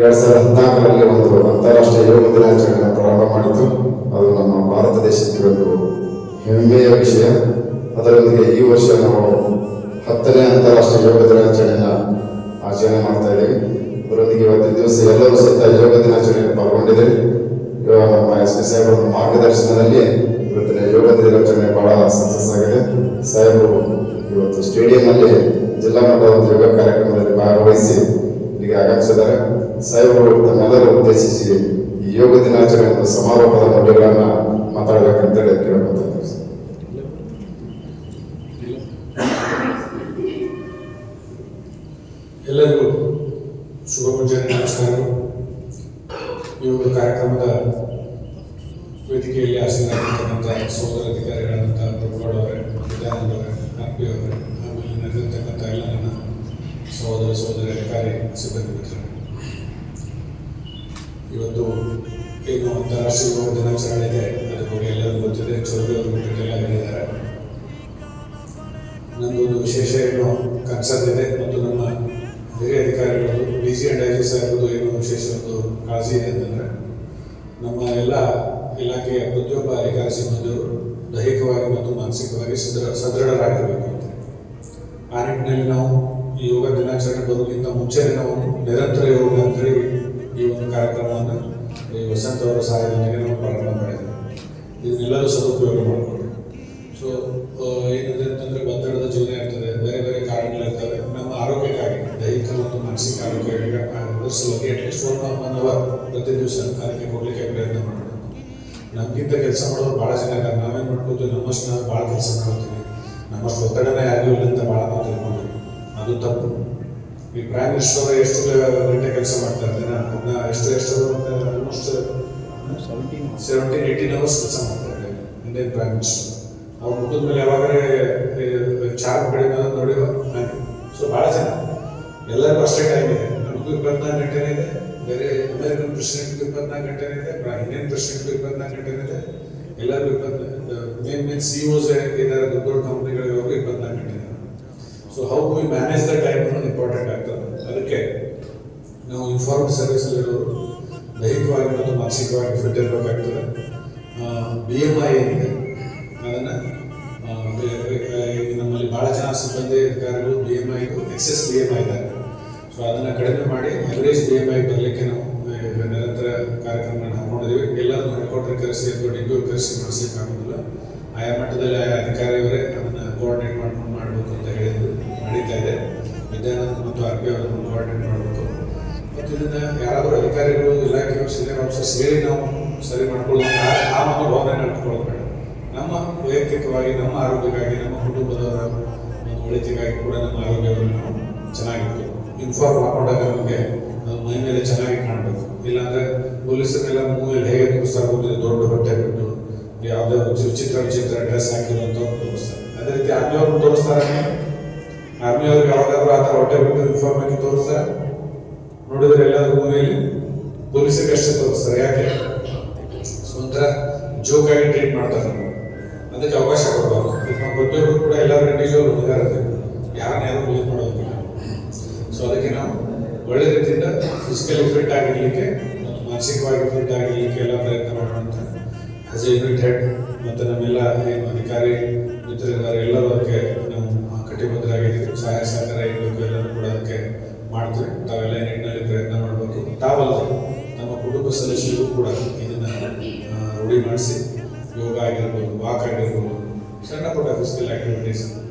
2014ರಲ್ಲಿ ಒಂದು ಅಂತಾರಾಷ್ಟ್ರೀಯ ಯೋಗ ದಿನಾಚರಣೆಯನ್ನು ಪ್ರಾರಂಭ ಮಾಡಿತು. ಅದು ನಮ್ಮ ಭಾರತ ದೇಶಕ್ಕೆ ಒಂದು ಹೆಮ್ಮೆಯ ವಿಷಯ. ಅದರೊಂದಿಗೆ ಈ ವರ್ಷ ನಾವು 10ನೇ ಅಂತಾರಾಷ್ಟ್ರೀಯ ಯೋಗ ದಿನಾಚರಣೆಯನ್ನು ಆಚರಣೆ ಮಾಡ್ತಾ ಇದ್ದೀವಿ. ಅದರೊಂದಿಗೆ ಇವತ್ತಿನ ದಿವಸ ಎಲ್ಲರೂ ಸಹಿತ ಯೋಗ ದಿನಾಚರಣೆಯಲ್ಲಿ ಪಾಲ್ಗೊಂಡಿದ್ದೇವೆ. ನಮ್ಮ ಎಸ್.ಡಿ. ಸಾಹೇಬರ ಮಾರ್ಗದರ್ಶನದಲ್ಲಿ ಇವತ್ತಿನ ಯೋಗ ದಿನಾಚರಣೆ ಬಹಳ ಸಕ್ಸಸ್ ಆಗಿದೆ. ಸಾಹೇಬರು ಇವತ್ತು ಸ್ಟೇಡಿಯಂನಲ್ಲಿ ಜಿಲ್ಲಾ ಮಟ್ಟದ ಒಂದು ಯೋಗ ಕಾರ್ಯಕ್ರಮದಲ್ಲಿ ಭಾಗವಹಿಸಿ ಇಲ್ಲಿಗೆ ಆಗಮಿಸಿದ್ದಾರೆ. ಸಾಹೇಬರು ತಮ್ಮೆಲ್ಲರೂ ಉದ್ದೇಶಿಸಿ ಈ ಯೋಗ ದಿನಾಚರಣೆ ಒಂದು ಸಮಾರೋಪದ ನುಡಿಗಳನ್ನ ಮಾತಾಡಬೇಕಂತೇಳಿ ಕೇಳ್ಕೊತಾ ಇದ್ದಾರೆ. ಎಲ್ಲರಿಗೂ ಶುಭ ಮುಂಜಾನೆ ನಮಸ್ಕಾರಗಳು. ಈ ಒಂದು ಕಾರ್ಯಕ್ರಮದ ವೇದಿಕೆಯಲ್ಲಿ ಆಸೀನರಾಗಿರ್ತಕ್ಕಂಥ ಸೋದರ ಅಧಿಕಾರಿಗಳಾದಂಥ ಪ್ರಭುಗೌಡ ಅವರೇ, ವಿದ್ಯಾನಂದ ಅವರೇ, ಆರ್ಪಿ ಅವರೇ, ಆಮೇಲೆ ನಡೆದಿರ್ತಕ್ಕಂಥ ಎಲ್ಲ ನನ್ನ ಸೋದರ ಅಧಿಕಾರಿ ಸಿಬ್ಬಂದಿ ಮಿತ್ರರು, ಇವತ್ತು ಏನು ಅಂತಾರಾಷ್ಟ್ರೀಯ ಯೋಗ ದಿನಾಚರಣೆ ಇದೆ ಅದ್ರ ಬಗ್ಗೆ ಎಲ್ಲರಿಗೂ ಗೊತ್ತಿದೆ. ಚೌಧರಿ ಅವರು ಬಿಟ್ಟೆಲ್ಲ ಹೇಳಿದ್ದಾರೆ. ನನ್ನದೊಂದು ವಿಶೇಷ ಏನು ಕನ್ಸರ್ನ್ ಇದೆ ಮತ್ತು ನಮ್ಮ ಹಿರಿಯ ಅಧಿಕಾರಿಗಳು ಡಿ.ಸಿ. ಅಂಡ್ ಐ.ಜಿ. ಸಾಹೇಬರದು ಏನು ವಿಶೇಷ ಒಂದು ಕಾಳಜಿ ಇದೆ ಅಂತಂದರೆ, ನಮ್ಮ ಎಲ್ಲ ಇಲಾಖೆಯ ಪ್ರತಿಯೊಬ್ಬ ಅಧಿಕಾರಿ ಸಿಬ್ಬಂದಿಯವರು ದೈಹಿಕವಾಗಿ ಮತ್ತು ಮಾನಸಿಕವಾಗಿ ಸದೃಢರಾಗಿರಬೇಕು ಅಂತ. ಆ ನಿಟ್ಟಿನಲ್ಲಿ ನಾವು ಈ ಯೋಗ ದಿನಾಚರಣೆ ಬರೋದಕ್ಕಿಂತ ಮುಂಚೆನೇ ನಾವು ನಿರಂತರ ಯೋಗ ಅಂತೇಳಿ ಈ ಒಂದು ಕಾರ್ಯಕ್ರಮವನ್ನು ಈ ವಸಂತ ಅವರ ಸಹಾಯದೊಂದಿಗೆ ನಾವು ಪ್ರಾರಂಭ ಮಾಡಿದ್ದೇವೆ. ಇದನ್ನೆಲ್ಲರೂ ಸದುಪಯೋಗ ಮಾಡಿಕೊಂಡು ಸೊ ಏನಿದೆ ಅಂತಂದರೆ ಒತ್ತಡದ ಜೀವನ ಇರ್ತದೆ, ಬೇರೆ ಬೇರೆ ಕಾರಣಗಳಿರ್ತವೆ. ನಮ್ಮ ಆರೋಗ್ಯಕ್ಕಾಗಿ ದೈಹಿಕ ಮತ್ತು ಮಾನಸಿಕ ಆರೋಗ್ಯ ಸಲುವಾಗಿ ಅಟ್ಲೀಸ್ಟ್ 1 ಅವರ್ ಪ್ರತಿ ದಿವಸ ಅದಕ್ಕೆ ಕೊಡಲಿಕ್ಕೆ ಪ್ರಯತ್ನ ಮಾಡಬೇಕು. ನಮಗಿಂತ ಕೆಲಸ ಮಾಡೋರು ಭಾಳ ಜನ ಇದ್ದಾರೆ. ನಾವೇನು ಮಾಡ್ಕೋತೀವಿ, ನಮ್ಮಷ್ಟು ನಾವು ಭಾಳ ಕೆಲಸ ಮಾಡ್ತೀವಿ, ನಮ್ಮಷ್ಟು ಒತ್ತಡನೇ ಆಗಿಲ್ಲ ಅಂತ ಭಾಳ ನಾವು ತಿಳ್ಕೊಂಡ್ವಿ. ಅದು ತಪ್ಪು. ಈ ಪ್ರೈಮ್ ಮಿನಿಸ್ಟರ್ ಅವರು ಎಷ್ಟು ಗಂಟೆ ಕೆಲಸ ಮಾಡ್ತಾ ಇದ್ದಾರೆ, ಅದನ್ನ ಎಷ್ಟು ಆಲ್ಮೋಸ್ಟ್ 17-18 ಅವರ್ಸ್ ಕೆಲಸ ಮಾಡ್ತಾ ಇದ್ದಾರೆ ಇಂಡಿಯನ್ ಪ್ರೈಮ್ ಮಿನಿಸ್ಟರ್. ಅವ್ರು ಮುಗಿದ ಮೇಲೆ ಯಾವಾಗಲೇ ಚಾರ್ಜ್ ಕಡಿಮೆ ನೋಡಿ ಹಾಗೆ. ಸೊ ಭಾಳ ಜನ ಎಲ್ಲರಿಗೂ ಅಷ್ಟೇ ಟೈಮ್ ಇದೆ. ನಮಗೂ 24 ಗಂಟೆನೇ ಇದೆ, ಬೇರೆ ಅಮೇರಿಕನ್ ಪ್ರೆಸಿಡೆಂಟ್ಗೂ 24 ಗಂಟೆನೇ ಇದೆ, ಇಂಡಿಯನ್ ಪ್ರೆಸಿಡೆಂಟ್ಗೂ 24 ಗಂಟೆನೇ ಇದೆ. ಎಲ್ಲರಿಗೂ ಮೇನ್ CEOs ಇದ್ದಾರೆ, ದೊಡ್ಡ ಕಂಪ್ನಿಗಳಿಗೆ 24 ಗಂಟೆ ಇದೆ. So how we manage the time ಅನ್ನೋದು ಇಂಪಾರ್ಟೆಂಟ್ ಆಗ್ತದೆ. ಅದಕ್ಕೆ ನಾವು ಇನ್ಫಾರ್ಮ್ಡ್ ಸರ್ವಿಸಲ್ಲಿರೋರು ದೈಹಿಕವಾಗಿ ಮತ್ತು ಮಾನಸಿಕವಾಗಿ ಫಿಟ್ ಇರಬೇಕಾಗ್ತದೆ. BMI ಏನಿದೆ ಅದನ್ನು ನಮ್ಮಲ್ಲಿ ಭಾಳ ಜನ ಸಿಬ್ಬಂದಿ ಅಧಿಕಾರಿಗಳು BMI ಎಕ್ಸೆಸ್ BMI ಇದ್ದಾರೆ. ಸೊ ಅದನ್ನು ಕಡಿಮೆ ಮಾಡಿ ಎವರೇಜ್ BMI ಬರಲಿಕ್ಕೆ ನಾವು ನಿರಂತರ ಕಾರ್ಯಕ್ರಮಗಳನ್ನ ಹಾಕೊಂಡಿದ್ದೀವಿ. ಎಲ್ಲರೂ ಹೆಡ್ಕ್ವಾರ್ಟರ್ ಕರೆಸಿ ಅಥವಾ ಡಿಗ್ರಿ ಕರೆಸಿ ಮಾಡಿಸಲಿಕ್ಕಾಗೋದಿಲ್ಲ. ಆಯಾ ಮಟ್ಟದಲ್ಲಿ ಆಯಾ ಅಧಿಕಾರಿಯವರೇ ಅದನ್ನು ಕೋಆರ್ಡಿನೇಟ್ ಮಾಡ್ಕೊಂಡು ಮಾಡಬೇಕು ಅಂತ ಹೇಳಿದ್ರು. ನಡೀತಾ ಇದೆ. ವಿದ್ಯಾನಂದ ಮತ್ತು RP ಅವರನ್ನು ಕೋಆರ್ಡಿನೇಟ್ ಮಾಡಬೇಕು. ಮತ್ತು ಇದನ್ನು ಯಾರಾದರೂ ಅಧಿಕಾರಿಗಳು, ಇಲಾಖೆಯವರು, ಸೀನಿಯರ್ ಆಫೀಸರ್ಸ್ ಹೇಳಿ ನಾವು ಸರಿ ಮಾಡ್ಕೊಳ್ಳೋದು ಆ ಮನೋಭಾವನೆ ನಡ್ಕೊಳ್ಳೋದು ಬೇಡ. ನಮ್ಮ ವೈಯಕ್ತಿಕವಾಗಿ ನಮ್ಮ ಆರೋಗ್ಯಕ್ಕಾಗಿ, ನಮ್ಮ ಕುಟುಂಬದವರ ಒಂದು ಒಳಿತಿಗಾಗಿ ಕೂಡ ನಮ್ಮ ಆರೋಗ್ಯವನ್ನು ನಾವು ಚೆನ್ನಾಗಿರ್ಬೇಕು. ಯೂನಿಫಾರ್ಮ್ ಹಾಕೊಂಡಾಗ ನಮಗೆ ಮೈ ಮೇಲೆ ಚೆನ್ನಾಗಿ ಕಾಣಬೇಕು. ಇಲ್ಲಾಂದರೆ ಪೊಲೀಸರೆಲ್ಲ ಮೂವಿಯಲ್ಲಿ ಹೇಗೆ ತೋರಿಸ್ತಾ ಹೋಗ್ತಾರೆ, ದೊಡ್ಡ ಹೊಟ್ಟೆ ಬಿಟ್ಟು ಯಾವುದೇ ವಿಚಿತ್ರ ಡ್ರೆಸ್ ಹಾಕಿರುವಂಥ ತೋರಿಸ್ತಾರೆ. ಅದೇ ರೀತಿ ಆರ್ಮಿಯವ್ರನ್ನ ತೋರಿಸ್ತಾರೆ. ಆರ್ಮಿಯವ್ರಿಗೆ ಯಾವಾಗಾದ್ರೂ ಆ ಥರ ಹೊಟ್ಟೆ ಬಿಟ್ಟು ಯೂನಿಫಾರ್ಮ್ ಹಾಕಿ ತೋರಿಸ್ತಾರೆ ನೋಡಿದ್ರೆ ಎಲ್ಲಾದ್ರೂ ಮೂವಿಯಲ್ಲಿ ಪೊಲೀಸರಿಗೆ ಅಷ್ಟೇ ತೋರಿಸ್ತಾರೆ. ಯಾಕೆ? ಒಂಥರ ಜೋಕಾಗಿ ಟ್ರೀಟ್ ಮಾಡ್ತಾರೆ. ನಾವು ಅದಕ್ಕೆ ಅವಕಾಶ ಕೊಡಬಾರ್ದು. ನಮ್ಮ ಪ್ರತಿಯೊಬ್ಬರು ಕೂಡ ಎಲ್ಲರೂ ಇಂಡಿವಿಜುವಲ್ ಇರಬೇಕು, ಯಾರನ್ನ ಯಾರು ಬಿಲೀವ್ ಮಾಡೋದಿಲ್ಲ. ಸೊ ಅದಕ್ಕೆ ನಾವು ಒಳ್ಳೆ ರೀತಿಯಿಂದ ಫಿಸಿಕಲಿ ಫಿಟ್ ಆಗಿರಲಿಕ್ಕೆ ಮತ್ತು ಮಾನಸಿಕವಾಗಿ ಫಿಟ್ ಆಗಿರಲಿಕ್ಕೆ ಎಲ್ಲ ಪ್ರಯತ್ನ ಮಾಡೋಣ. ಆಸ್ ಎ ಯೂನಿಟ್ ಹೆಡ್ ಮತ್ತು ನಮ್ಮೆಲ್ಲ ಏನು ಅಧಿಕಾರಿ ಮಿತ್ರರಿದ್ದಾರೆ ಎಲ್ಲರೂ ಅದಕ್ಕೆ ನಾವು ಕಟಿಬದ್ಧರಾಗಿದ್ದೀವಿ. ಸಹಾಯ ಸಹಕಾರ ಇರಬೇಕು, ಎಲ್ಲರೂ ಕೂಡ ಅದಕ್ಕೆ ಮಾಡ್ತೀವಿ. ತಾವೆಲ್ಲ ನಿಟ್ಟಿನಲ್ಲಿ ಪ್ರಯತ್ನ ಮಾಡಬೇಕು. ತಾವಲ್ಲದೆ ನಮ್ಮ ಕುಟುಂಬ ಸದಸ್ಯರಿಗೂ ಕೂಡ ಇದನ್ನು ರೂಢಿ ಮಾಡಿಸಿ ಯೋಗ ಆಗಿರ್ಬೋದು, ವಾಕ್ ಆಗಿರ್ಬೋದು, ಸಣ್ಣ ಪುಟ್ಟ ಫಿಸಿಕಲ್ ಆಕ್ಟಿವಿಟೀಸ್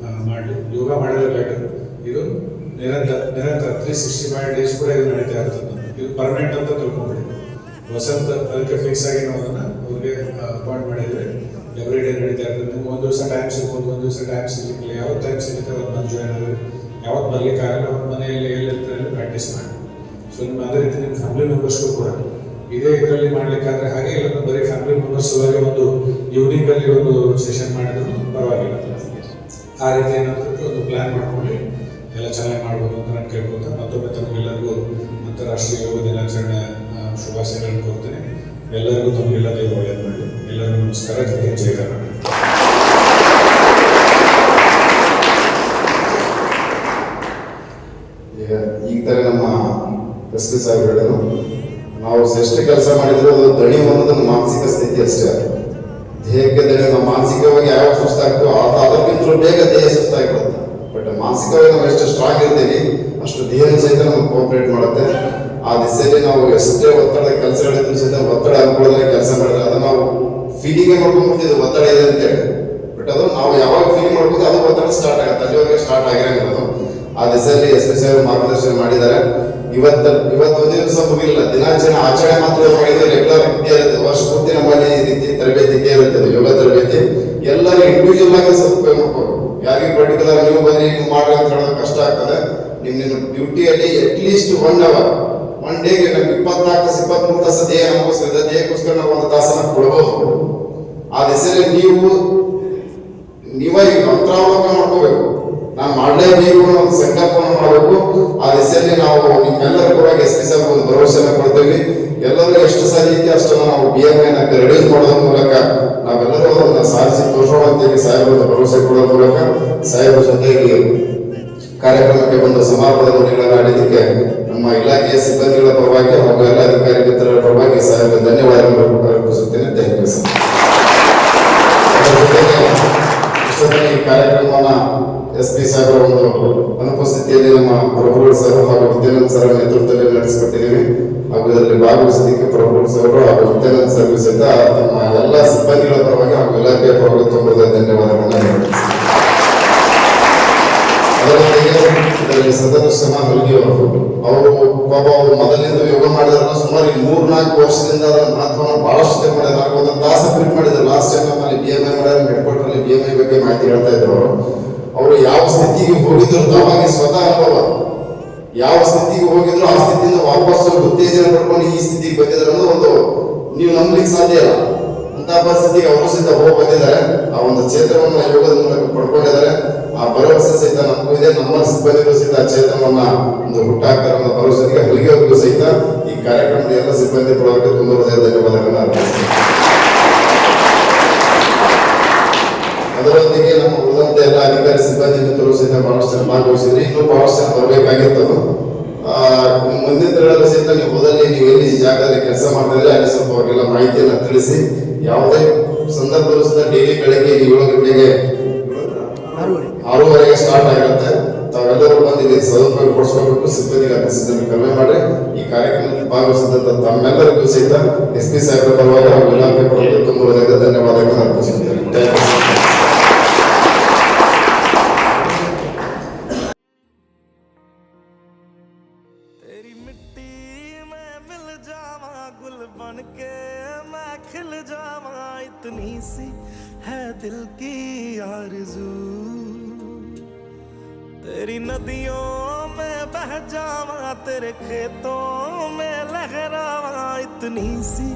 ಮಾಡಿ ಯೋಗ ಮಾಡಲೇಬೇಕು. ಇದು ನಿರಂತರ 365 ಡೇಸ್ ಕೂಡ ಇದು ನಡೀತಾ ಇರ್ತದೆ. ಇದು ಪರ್ಮನೆಂಟ್ ಅಂತ ತಿಳ್ಕೊಂಡ್ಬಿಡಿ. ವಸಂತ ಅದಕ್ಕೆ ಫಿಕ್ಸ್ ಆಗಿ ನಾವು ಅದನ್ನು ಅವ್ರಿಗೆ ಅಪಾಯಿಂಟ್ ಮಾಡಿದರೆ ಎವ್ರಿ ಡೇ ನಡೀತಾ ಇರ್ತದೆ. ನಿಮ್ಗೆ ಒಂದು ದಿವಸ ಟೈಮ್ ಸಿಗ್ಬೋದು, ಒಂದು ದಿವಸ ಟೈಮ್ ಸಿಗಲಿಕ್ಕಿಲ್ಲ. ಯಾವತ್ತು ಟೈಮ್ ಸಿಗುತ್ತೆ ಅವತ್ತು ಬಂದು ಜಾಯ್ನ್ ಆಗಿ, ಯಾವತ್ತು ಬರಲಿಕ್ಕಾಗಲ್ಲ ಅವ್ರ ಮನೆಯಲ್ಲಿ ಎಲ್ಲಿರ್ತಾರೆ ಪ್ರಾಕ್ಟೀಸ್ ಮಾಡಿ. ಸೊ ನಿಮ್ಮ ಅದೇ ರೀತಿ ನಿಮ್ಮ ಫ್ಯಾಮಿಲಿ ಮೆಂಬರ್ಸ್ಗೂ ಕೂಡ ಇದೇ ಇದರಲ್ಲಿ ಮಾಡಲಿಕ್ಕಾದ್ರೆ ಹಾಗೆ ಇಲ್ಲ, ಬರೀ ಫ್ಯಾಮಿಲಿ ಮೆಂಬರ್ಸ್ ಒಂದು ಈವ್ನಿಂಗಲ್ಲಿ ಒಂದು ಸೆಷನ್ ಮಾಡಿದ್ರು ಪರವಾಗಿಲ್ಲ. ಆ ರೀತಿ ಏನಾದರೂ ಒಂದು ಪ್ಲ್ಯಾನ್ ಮಾಡ್ಕೊಂಡು ಎಲ್ಲ ಚೆನ್ನಾಗಿ ಮಾಡ್ಬೋದು ಅಂತ ನಾನು ಕೇಳ್ಕೊತ ಮತ್ತೊಮ್ಮೆ ತಮಗೆಲ್ಲರಿಗೂ ಅಂತಾರಾಷ್ಟ್ರೀಯ ಯೋಗ ದಿನಾಚರಣೆ ಶುಭಾಶಯಗಳನ್ನು ಕೋರ್ತೇನೆ. ಎಲ್ಲರಿಗೂ ತಮಗೆಲ್ಲ ದೇವರು ಒಳ್ಳೆಯದು ಮಾಡಿ. ಎಲ್ಲರಿಗೂ ನಮಸ್ಕಾರ. ಜೈ ಕರ್ನಾಟಕ. ಈಗ ತರ ನಮ್ಮ ಎಸ್ ಪಿ ಸಾಹೇಬ್ ಹೇಳಿದ್ರು, ನಾವು ಎಷ್ಟು ಕೆಲಸ ಮಾಡಿದ್ರು ಅದು ದಣಿವು ಅನ್ನೋದು ಮಾನಸಿಕ ಸ್ಥಿತಿ ಅಷ್ಟೇ. ದೇಹಕ್ಕೆ ದಣಿ, ನಾವು ಮಾನಸಿಕವಾಗಿ ಯಾವಾಗ ಸುಸ್ತಾಗ್ತೋ ಅದಕ್ಕಿಂತಲೂ ಬೇಗ ದೇಹ ಸುಸ್ತಾಗಿಬಿಡುತ್ತೆ. ಬಟ್ ಮಾನಸಿಕವಾಗಿ ನಾವು ಎಷ್ಟು ಸ್ಟ್ರಾಂಗ್ ಇರ್ತೀವಿ ಅಷ್ಟು ದೇಹನ ಸಹಿತ ನಮ್ಗೆ ಕೋಆಪರೇಟ್ ಮಾಡುತ್ತೆ. ಆ ದಿಸೆಯಲ್ಲಿ ನಾವು ಎಷ್ಟೇ ಒತ್ತಡದ ಕೆಲಸಗಳಿದ್ರು ಸಹಿತ ಒತ್ತಡ ಅನ್ಕೊಳ್ಳೋದ್ರೆ ಕೆಲಸ ಮಾಡಿದ್ರೆ ಅದನ್ನ ನಾವು ಫೀಲಿಂಗ್ ಮಾಡ್ಕೊಂಡ್ಬಿಡ್ತಿದ್ವಿ ಒತ್ತಡ ಇದೆ ಅಂತೇಳಿ. ಬಟ್ ಅದು ನಾವು ಯಾವಾಗ ಫೀಲ್ ಮಾಡ್ಬೋದು ಅದು ಒತ್ತಡ ಸ್ಟಾರ್ಟ್ ಆಗುತ್ತೆ, ಅಲ್ಲಿವರೆಗೆ ಸ್ಟಾರ್ಟ್ ಆಗಿರಂಗಿಲ್ಲ. ಆ ದಿಸೆಯಲ್ಲಿ ಎಸ್ ಪಿ ಸಾಹೇಬ್ ಮಾರ್ಗದರ್ಶನ ಮಾಡಿದ್ದಾರೆ. ಇವತ್ತು ಒಂದು ದಿವಸ ಮುಗಿಲಿಲ್ಲ, ದಿನಾಚರಣೆ ಆಚರಣೆ ಮಾತ್ರ ಮಾಡಿದ್ರೆ ರೆಗ್ಯುಲರ್ ಇದ್ದೇ ಇರುತ್ತೆ. ವರ್ಷ ಪೂರ್ತಿ ನಮ್ಮಲ್ಲಿ ಈ ರೀತಿ ತರಬೇತಿ ಇದ್ದೇ ಇರುತ್ತೆ, ಯೋಗ ತರಬೇತಿ. ಎಲ್ಲರೂ ಇಂಡಿವಿಜುವಲ್ ಆಗಿ ಸದುಪಯೋಗ ಮಾಡ್ಕೋಬೇಕು. ಯಾರಿಗೆ ಪರ್ಟಿಕ್ಯುಲರ್ ನೀವು ಬನ್ನಿ ನೀವು ಮಾಡ್ರಿ ಅಂತ ಹೇಳೋದು ಕಷ್ಟ ಆಗ್ತದೆ. ನಿಮ್ಮ ಡ್ಯೂಟಿಯಲ್ಲಿ ಅಟ್ಲೀಸ್ಟ್ 1 hour, 1 ಡೇಗೆ ನಮ್ಗೆ 24-23 ತಾಸು ದೇಹ ನಮಗೋಸ್ಕರ, ದೇಹಕ್ಕೋಸ್ಕರ ನಾವು 1 ತಾಸನ್ನ ಕೊಡಬಹುದು. ಆ ದಿಸೆಯಲ್ಲಿ ನೀವೇ ಮಂತ್ರಾವಲೋಕನ ಮಾಡ್ಕೋಬೇಕು. ನಾನು ಮಾಡಲೇಬೇಕು ಅನ್ನೋ ಒಂದು ಸಂಕಲ್ಪವನ್ನು ಮಾಡಬೇಕು. ಆ ದಿಸೆಯಲ್ಲಿ ನಾವು ನಿಮ್ಮೆಲ್ಲರ ಕೂಡ ಎಸ್ ಪಿ ಸಾಹೇಬ್ ಒಂದು ಭರವಸೆಯನ್ನು ಕೊಡ್ತೇವೆ. ಎಲ್ಲರೂ ಎಷ್ಟು ಸಾಧ್ಯತೆ ಅಷ್ಟನ್ನು ನಾವು BMI ರೆಡ್ಯೂಸ್ ಮಾಡೋದ್ರ ಮೂಲಕ ನಾವೆಲ್ಲರೂ ಅದನ್ನು ಸಾಧಿಸಿ ತೋರಿಸೋಣ ಅಂತೇಳಿ ಸಾಹೇಬರ ಭರವಸೆ ಕೊಡೋದ್ರ ಮೂಲಕ ಸಾಹೇಬರ ಜೊತೆಗೆ ಕಾರ್ಯಕ್ರಮಕ್ಕೆ ಬಂದು ಸಮಾರಂಭದ ನುಡಿಗಳನ್ನು ಆಡಿದ್ದಕ್ಕೆ ನಮ್ಮ ಇಲಾಖೆಯ ಸಿಬ್ಬಂದಿಗಳ ಪರವಾಗಿ ಹಾಗೂ ಎಲ್ಲ ಅಧಿಕಾರಿ ಮಿತ್ರರ ಪರವಾಗಿ ಸಾಹೇಬರ ಧನ್ಯವಾದಗಳು ಅರ್ಪಿಸುತ್ತೇನೆ. Thank you sir. ಅದರ ಜೊತೆಗೆ ಇಷ್ಟೊತ್ತನೇ ಈ ಕಾರ್ಯಕ್ರಮವನ್ನು ಎಸ್ ಪಿ ಸಾಹೇಬರ ಒಂದು ಅನುಪಸ್ಥಿತಿಯಲ್ಲಿ ನಮ್ಮ ಪ್ರಭುಗಳು ಸರ್ ಹಾಗೂ ವಿದ್ಯಾನಂದ್ ಸರ್ ನೇತೃತ್ವದಲ್ಲಿ ನಡೆಸಿಕೊಟ್ಟಿದ್ದೀವಿ. ಹಾಗೂ ಇದರಲ್ಲಿ ಭಾಗವಹಿಸೋದಕ್ಕೆ ಪ್ರಭುಗಳು ಸರ್ ಹಾಗೂ ವಿದ್ಯಾನಂದ್ ಸರ್ ಸಹಿತ ತಮ್ಮ ಎಲ್ಲ ಸಿಬ್ಬಂದಿಗಳ ಪರವಾಗಿ ಹಾಗೂ ಇಲಾಖೆಯ ಪರವಾಗಿ ತುಂಬ ಧನ್ಯವಾದಗಳನ್ನು. ಅದರೊಂದಿಗೆ ಇದರಲ್ಲಿ ಸತತ ಶ್ರಮ ಹಲಗಿಯವರು ಅವರು ಪಾಪ ಅವರು ಮೊದಲಿಂದ ಯೋಗ ಮಾಡಿದಾರಲ್ಲ, ಸುಮಾರು 3-4 ವರ್ಷದಿಂದ ಅದರ ಮಹತ್ವವನ್ನು ಬಹಳಷ್ಟು ಮಾಡಿದ್ದಾರೆ. ನನಗೆ ಒಂದು ತಾಸು ಪ್ರಿಂಟ್ ಮಾಡಿದ್ರು. ಲಾಸ್ಟ್ ಟೈಮ್ ನಮ್ಮಲ್ಲಿ BMI ಮಾಡ್ಯಾರ, ಮೆಡ್ಕೋಟ್ರಲ್ಲಿ BMI ಬಗ್ಗೆ ಮಾಹಿತಿ ಹೇಳ್ತಾ ಇದ್ರು. ಅವರು ಯಾವ ಸ್ಥಿತಿಗೆ ಹೋಗಿದ್ರು ತಾವಾಗಿ ಸ್ವತಃ ಅನುಭವ, ಯಾವ ಸ್ಥಿತಿಗೆ ಹೋಗಿದ್ರು ಆ ಸ್ಥಿತಿಯಿಂದ ವಾಪಸ್ ಉತ್ತೇಜನ ಪಡ್ಕೊಂಡು ಈ ಸ್ಥಿತಿಗೆ ಬಂದಿದ್ದಾರೆ ಅನ್ನೋದು ಒಂದು ನೀವು ನಂಬಲಿಕ್ಕೆ ಸಾಧ್ಯ ಇಲ್ಲ. ಅಂತ ಪರಿಸ್ಥಿತಿಗೆ ಅವರು ಸಹಿತ ಹೋಗಿ ಬಂದಿದ್ದಾರೆ. ಆ ಒಂದು ಕ್ಷೇತ್ರವನ್ನು ಯೋಗದ ಮೂಲಕ ಪಡ್ಕೊಂಡಿದ್ದಾರೆ. ಆ ಭರವಸೆ ಸಹಿತ ನಮಗೂ ಇದೆ, ನಮ್ಮ ಸಿಬ್ಬಂದಿಗಳು ಸಹಿತ ಆ ಕ್ಷೇತ್ರವನ್ನ ಒಂದು ಹುಟ್ಟಾಕ್ತಾರೆ ಅನ್ನೋ ಭರವಸೆಗೆ ಹಲಿಗೆಯವರಿಗೂ ಸಹಿತ ಈ ಕಾರ್ಯಕ್ರಮದ ಎಲ್ಲ ಸಿಬ್ಬಂದಿ ಪರವಾಗಿ ತುಂಬ ಧನ್ಯವಾದಗಳನ್ನು ಅರ್ಪಿಸ್ತೀನಿ. ಅದರೊಂದಿಗೆ ನಮ್ಮ ಉಳಿದಂತೆ ಎಲ್ಲ ಅಧಿಕಾರಿ ಸಿಬ್ಬಂದಿ ಮಿತ್ರರು ಸಹಿತ ಬಹಳಷ್ಟು ಜನ ಭಾಗವಹಿಸಿದ್ರಿ. ಇನ್ನೂ ಬಹಳಷ್ಟು ಜನ ಬರಬೇಕಾಗಿರ್ತದೆ. ಮುಂದಿನ ದಿನಗಳಲ್ಲಿ ಸಹಿತ ನೀವು ಮೊದಲೇ ನೀವು ಎಲ್ಲಿ ಈ ಜಾಗದಲ್ಲಿ ಕೆಲಸ ಮಾಡ್ತಿದ್ರೆ ಅಲ್ಲಿ ಸ್ವಲ್ಪ ಅವರಿಗೆಲ್ಲ ಮಾಹಿತಿಯನ್ನು ತಿಳಿಸಿ. ಯಾವುದೇ ಸಂದರ್ಭದಲ್ಲೂ ಸಹಿತ ಡೈಲಿ ಬೆಳಗ್ಗೆ 7 ಗಂಟೆಗೆ 6:30ಗೆ ಸ್ಟಾರ್ಟ್ ಆಗಿರುತ್ತೆ. ತಾವೆಲ್ಲರೂ ಬಂದು ಇಲ್ಲಿ ಸದುಪಯೋಗ ಪಡಿಸ್ಕೋಬೇಕು. ಸಿಬ್ಬಂದಿಗೆ ಅನಿಸಿದ್ದನ್ನು ಕಡಿಮೆ ಮಾಡಿ ಈ ಕಾರ್ಯಕ್ರಮದಲ್ಲಿ ಭಾಗವಹಿಸಿದಂತ ತಮ್ಮೆಲ್ಲರಿಗೂ ಸಹಿತ ಎಸ್ ಪಿ ಸಾಹೇಬರ ಪರವಾಗಿ ಹಾಗೂ ಇಲಾಖೆ ಪರವಾಗಿ ತುಂಬ ಧನ್ಯವಾದಗಳನ್ನು ಅರ್ಪಿಸುತ್ತೇನೆ. तेरी मिट्टी में मिल जावा, गुल बन के मैं खिल जावा, इतनी सी है दिल की आरज़ू। तेरी नदियों में बह जावा, तेरे खेतों में लहरावा, इतनी सी